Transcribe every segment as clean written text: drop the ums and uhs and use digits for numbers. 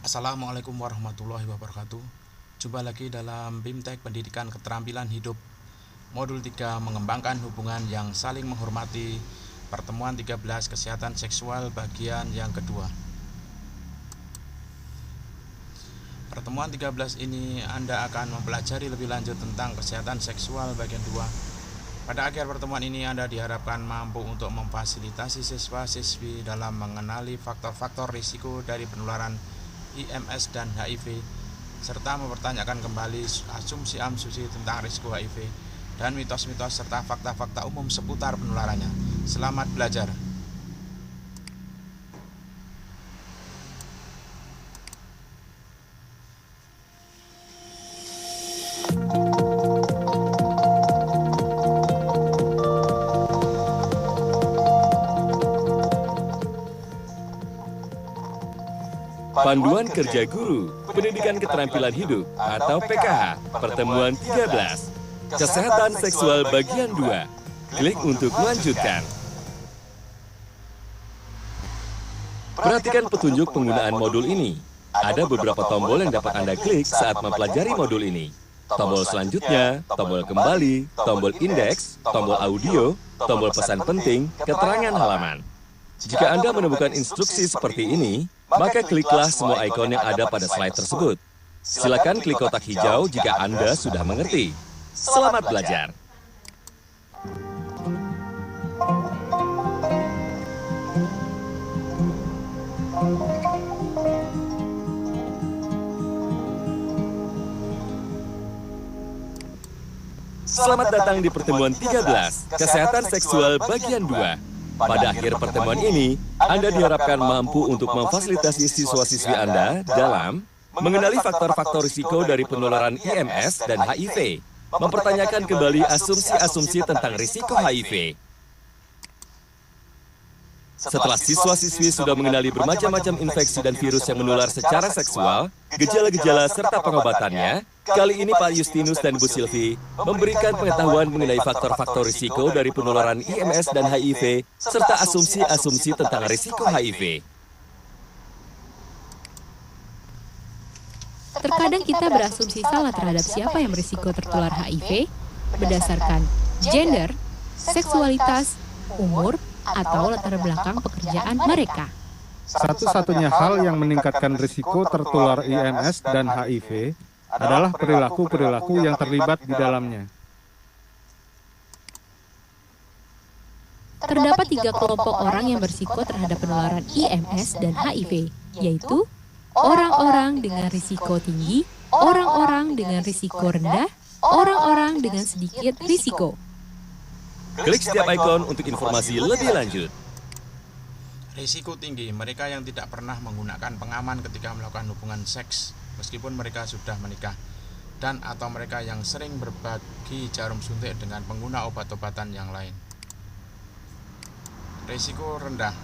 Assalamualaikum warahmatullahi wabarakatuh. Jumpa lagi dalam BIMTEK Pendidikan Keterampilan Hidup Modul 3 Mengembangkan Hubungan yang Saling Menghormati, Pertemuan 13 Kesehatan Seksual bagian yang kedua. Pertemuan 13 ini Anda akan mempelajari lebih lanjut tentang kesehatan seksual bagian 2. Pada akhir pertemuan ini Anda diharapkan mampu untuk memfasilitasi siswa-siswi dalam mengenali faktor-faktor risiko dari penularan IMS dan HIV, serta mempertanyakan kembali asumsi-asumsi tentang risiko HIV dan mitos-mitos serta fakta-fakta umum seputar penularannya. Selamat belajar. Panduan Kerja Guru, Pendidikan Keterampilan Hidup atau PKH, Pertemuan 13, Kesehatan Seksual bagian 2. Klik untuk melanjutkan. Perhatikan petunjuk penggunaan modul ini. Ada beberapa tombol yang dapat Anda klik saat mempelajari modul ini. Tombol selanjutnya, tombol kembali, tombol indeks, tombol audio, tombol pesan penting, keterangan halaman. Jika Anda menemukan instruksi seperti ini, maka kliklah semua ikon yang ada pada slide tersebut. Silakan klik kotak hijau jika Anda sudah mengerti. Selamat belajar! Selamat datang di pertemuan 13, Kesehatan Seksual bagian 2. Pada akhir pertemuan ini, Anda diharapkan mampu untuk memfasilitasi siswa-siswi Anda dalam mengenali faktor-faktor risiko dari penularan IMS dan HIV, mempertanyakan kembali asumsi-asumsi tentang risiko HIV. Setelah siswa-siswi sudah mengenali bermacam-macam infeksi dan virus yang menular secara seksual, gejala-gejala serta pengobatannya, kali ini Pak Justinus dan Bu Silvi memberikan pengetahuan mengenai faktor-faktor risiko dari penularan IMS dan HIV, serta asumsi-asumsi tentang risiko HIV. Terkadang kita berasumsi salah terhadap siapa yang berisiko tertular HIV berdasarkan gender, seksualitas, umur, atau latar belakang pekerjaan mereka. Satu-satunya hal yang meningkatkan risiko tertular IMS dan HIV adalah perilaku-perilaku yang terlibat di dalamnya. Terdapat 3 kelompok orang yang berisiko terhadap penularan IMS dan HIV, yaitu orang-orang dengan risiko tinggi, orang-orang dengan risiko rendah, orang-orang dengan sedikit risiko. Klik setiap ikon untuk informasi lebih lanjut. Risiko tinggi, mereka yang tidak pernah menggunakan pengaman ketika melakukan hubungan seks meskipun mereka sudah menikah, dan atau mereka yang sering berbagi jarum suntik dengan pengguna obat-obatan yang lain. Risiko rendah,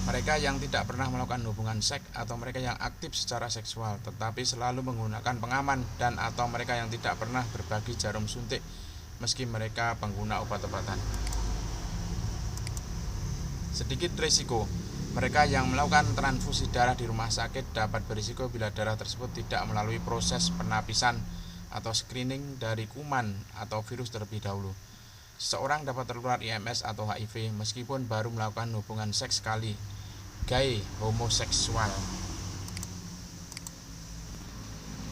mereka yang tidak pernah melakukan hubungan seks atau mereka yang aktif secara seksual tetapi selalu menggunakan pengaman, dan atau mereka yang tidak pernah berbagi jarum suntik meski mereka pengguna obat-obatan. Sedikit risiko, mereka yang melakukan transfusi darah di rumah sakit dapat berisiko bila darah tersebut tidak melalui proses penapisan atau screening dari kuman atau virus terlebih dahulu. Seseorang dapat tertular IMS atau HIV meskipun baru melakukan hubungan seks sekali. Gay, homoseksual.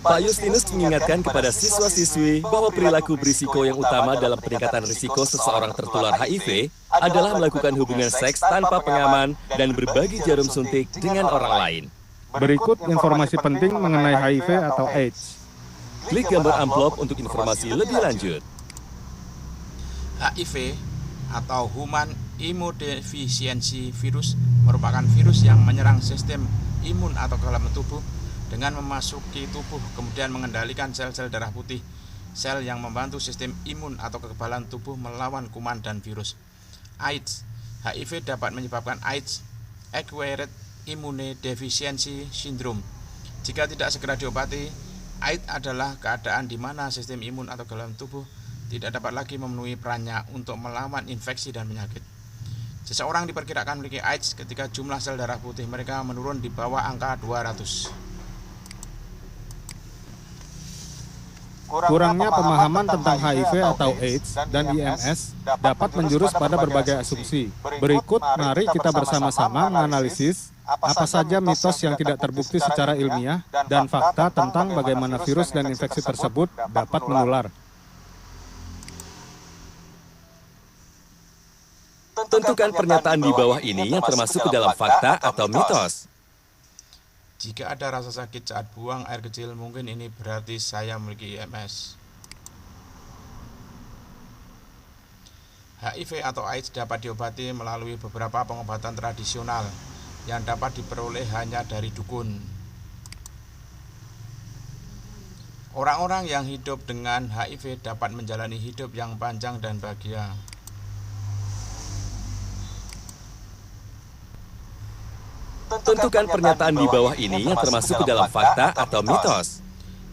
Pak Justinus mengingatkan kepada siswa-siswi bahwa perilaku berisiko yang utama dalam peningkatan risiko seseorang tertular HIV adalah melakukan hubungan seks tanpa pengaman dan berbagi jarum suntik dengan orang lain. Berikut informasi penting mengenai HIV atau AIDS. Klik gambar amplop untuk informasi lebih lanjut. HIV atau Human Immunodeficiency Virus merupakan virus yang menyerang sistem imun atau kekebalan tubuh dengan memasuki tubuh kemudian mengendalikan sel-sel darah putih, sel yang membantu sistem imun atau kekebalan tubuh melawan kuman dan virus. AIDS, HIV dapat menyebabkan AIDS, Acquired Immunodeficiency Syndrome. Jika tidak segera diobati, AIDS adalah keadaan di mana sistem imun atau kekebalan tubuh tidak dapat lagi memenuhi perannya untuk melawan infeksi dan penyakit. Seseorang diperkirakan memiliki AIDS ketika jumlah sel darah putih mereka menurun di bawah angka 200. Kurangnya pemahaman tentang HIV atau AIDS dan IMS dapat menjurus pada berbagai asumsi. Berikut, mari kita bersama-sama menganalisis apa saja mitos yang tidak terbukti secara ilmiah dan fakta tentang bagaimana virus dan infeksi tersebut dapat menular. Tentukan pernyataan di bawah ini yang termasuk ke dalam fakta atau mitos. Jika ada rasa sakit saat buang air kecil, mungkin ini berarti saya memiliki IMS. HIV atau AIDS dapat diobati melalui beberapa pengobatan tradisional yang dapat diperoleh hanya dari dukun. Orang-orang yang hidup dengan HIV dapat menjalani hidup yang panjang dan bahagia. Tentukan pernyataan di bawah ini yang termasuk ke dalam fakta atau mitos.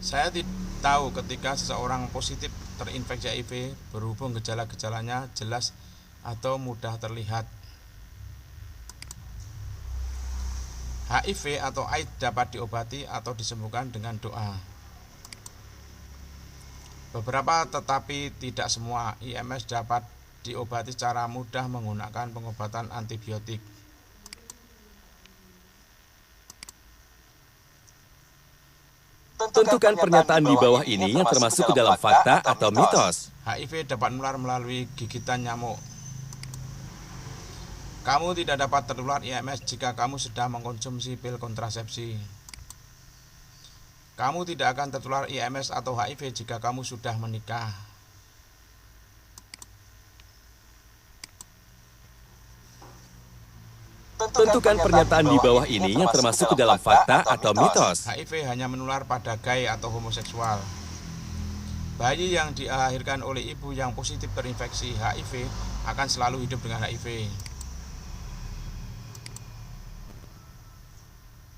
Saya tidak tahu ketika seseorang positif terinfeksi HIV berhubung gejala-gejalanya jelas atau mudah terlihat. HIV atau AIDS dapat diobati atau disembuhkan dengan doa. Beberapa tetapi tidak semua IMS dapat diobati secara mudah menggunakan pengobatan antibiotik. Tentukan pernyataan di bawah ini yang termasuk ke dalam fakta atau mitos. HIV dapat menular melalui gigitan nyamuk. Kamu tidak dapat tertular IMS jika kamu sedang mengkonsumsi pil kontrasepsi. Kamu tidak akan tertular IMS atau HIV jika kamu sudah menikah. Tentukan pernyataan di bawah ini yang termasuk ke dalam fakta atau mitos. HIV hanya menular pada gay atau homoseksual. Bayi yang dilahirkan oleh ibu yang positif terinfeksi HIV akan selalu hidup dengan HIV.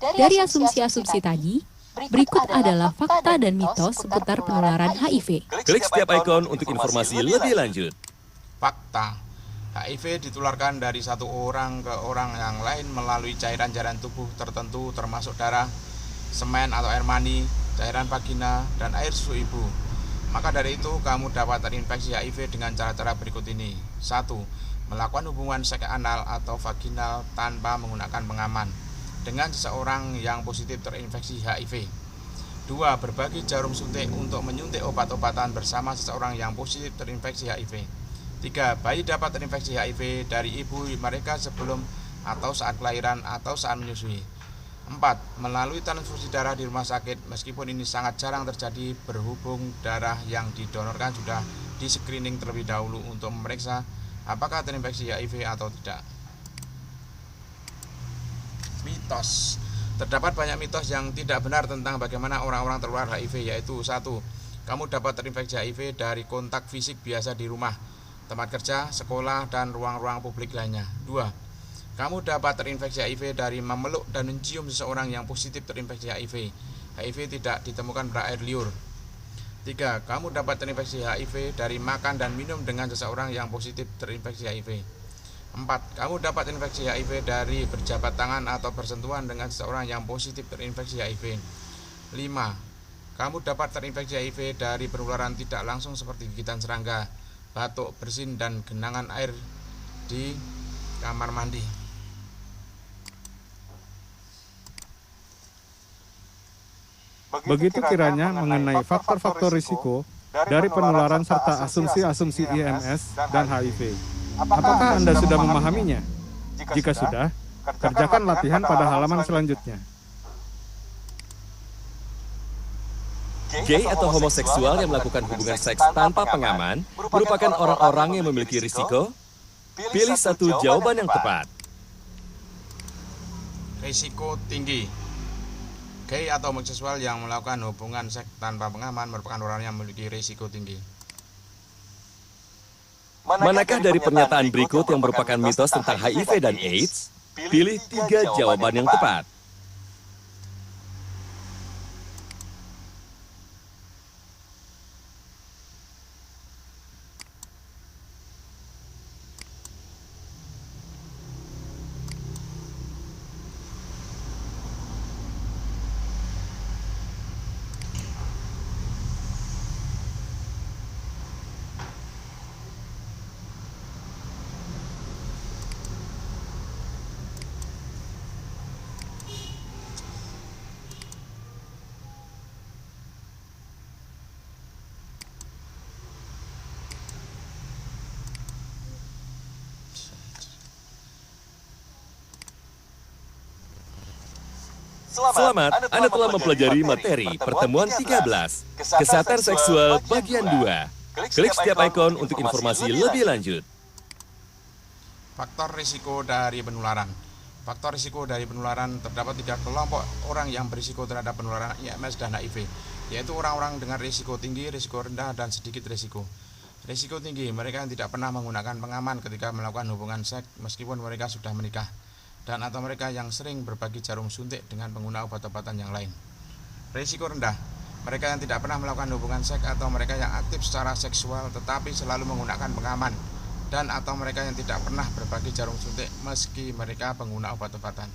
Dari asumsi-asumsi tadi, berikut adalah fakta dan mitos seputar penularan HIV. Klik setiap ikon untuk informasi lebih lanjut. Fakta: HIV ditularkan dari satu orang ke orang yang lain melalui cairan-cairan tubuh tertentu termasuk darah, semen atau air mani, cairan vagina, dan air susu ibu. Maka dari itu kamu dapat terinfeksi HIV dengan cara-cara berikut ini. 1. Melakukan hubungan seks anal atau vaginal tanpa menggunakan pengaman dengan seseorang yang positif terinfeksi HIV. 2. Berbagi jarum suntik untuk menyuntik obat-obatan bersama seseorang yang positif terinfeksi HIV. 3. Bayi dapat terinfeksi HIV dari ibu mereka sebelum atau saat kelahiran atau saat menyusui. 4. Melalui transfusi darah di rumah sakit, meskipun ini sangat jarang terjadi berhubung darah yang didonorkan sudah di-screening terlebih dahulu untuk memeriksa apakah terinfeksi HIV atau tidak. Mitos. Terdapat banyak mitos yang tidak benar tentang bagaimana orang-orang tertular HIV, yaitu 1. Kamu dapat terinfeksi HIV dari kontak fisik biasa di rumah, tempat kerja, sekolah, dan ruang-ruang publik lainnya. 2. Kamu dapat terinfeksi HIV dari memeluk dan mencium seseorang yang positif terinfeksi HIV. HIV tidak ditemukan pada air liur. 3. Kamu dapat terinfeksi HIV dari makan dan minum dengan seseorang yang positif terinfeksi HIV. 4. Kamu dapat terinfeksi HIV dari berjabat tangan atau bersentuhan dengan seseorang yang positif terinfeksi HIV. 5. Kamu dapat terinfeksi HIV dari penularan tidak langsung seperti gigitan serangga, batuk, bersin, dan genangan air di kamar mandi. Begitu kiranya mengenai faktor-faktor risiko dari penularan serta asumsi-asumsi IMS dan HIV. Apakah Anda sudah memahaminya? Jika sudah, kerjakan latihan pada halaman selanjutnya. Gay atau homoseksual yang melakukan hubungan seks tanpa pengaman merupakan orang-orang yang memiliki risiko? Pilih satu jawaban yang tepat. Risiko tinggi. Gay atau homoseksual yang melakukan hubungan seks tanpa pengaman merupakan orang yang memiliki risiko tinggi. Manakah dari pernyataan berikut yang merupakan mitos tentang HIV dan AIDS? Pilih 3 jawaban yang tepat. Selamat, Anda telah mempelajari materi pertemuan 13, Kesehatan Seksual bagian 2. Klik setiap ikon untuk informasi lebih lanjut. Faktor risiko dari penularan. Faktor risiko dari penularan terdapat 3 kelompok orang yang berisiko terhadap penularan IMS dan HIV, yaitu orang-orang dengan risiko tinggi, risiko rendah, dan sedikit risiko. Risiko tinggi, mereka yang tidak pernah menggunakan pengaman ketika melakukan hubungan seks meskipun mereka sudah menikah, dan atau mereka yang sering berbagi jarum suntik dengan pengguna obat-obatan yang lain. Risiko rendah, mereka yang tidak pernah melakukan hubungan seks atau mereka yang aktif secara seksual tetapi selalu menggunakan pengaman, dan atau mereka yang tidak pernah berbagi jarum suntik meski mereka pengguna obat-obatan.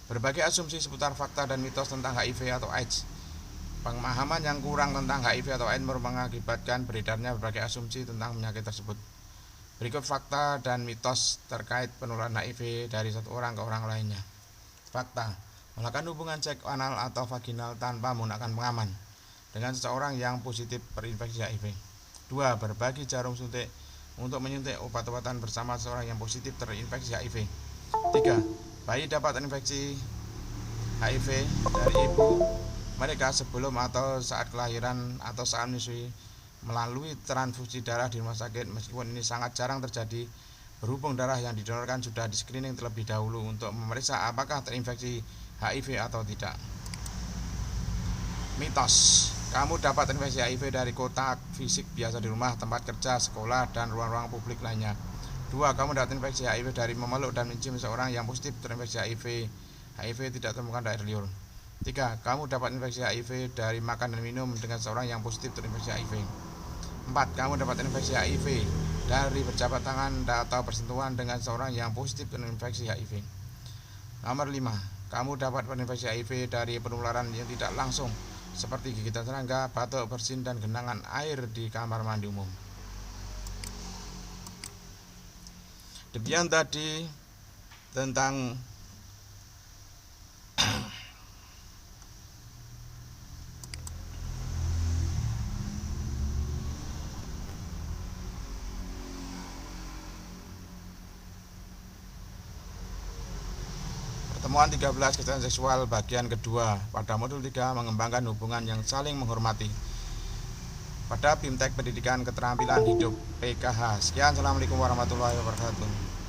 Berbagai asumsi seputar fakta dan mitos tentang HIV atau AIDS. Pemahaman yang kurang tentang HIV atau AIDS mengakibatkan beredarnya berbagai asumsi tentang penyakit tersebut. Berikut fakta dan mitos terkait penularan HIV dari satu orang ke orang lainnya. Fakta: melakukan hubungan seks anal atau vaginal tanpa menggunakan pengaman dengan seseorang yang positif terinfeksi HIV. 2. Berbagi jarum suntik untuk menyuntik obat-obatan bersama seseorang yang positif terinfeksi HIV. 3. Bayi dapat terinfeksi HIV dari ibu mereka sebelum atau saat kelahiran atau saat menyusui melalui transfusi darah di rumah sakit, meskipun ini sangat jarang terjadi berhubung darah yang didonorkan sudah di screening terlebih dahulu untuk memeriksa apakah terinfeksi HIV atau tidak. Mitos: kamu dapat terinfeksi HIV dari kontak fisik biasa di rumah, tempat kerja, sekolah, dan ruang-ruang publik lainnya. 2. Kamu dapat terinfeksi HIV dari memeluk dan mencium seorang yang positif terinfeksi HIV. HIV tidak ditemukan dari air liur. 3. Kamu dapat infeksi HIV dari makan dan minum dengan seorang yang positif terinfeksi HIV. 4. Kamu dapat infeksi HIV dari berjabat tangan atau bersentuhan dengan seorang yang positif terinfeksi HIV. Nomor 5. Kamu dapat terinfeksi HIV dari penularan yang tidak langsung seperti gigitan serangga, batuk, bersin, dan genangan air di kamar mandi umum. Demikian tadi tentang pertemuan 13 kesehatan seksual bagian kedua pada modul 3 mengembangkan hubungan yang saling menghormati pada BIMTEK Pendidikan Keterampilan Hidup PKH. Sekian, assalamualaikum warahmatullahi wabarakatuh.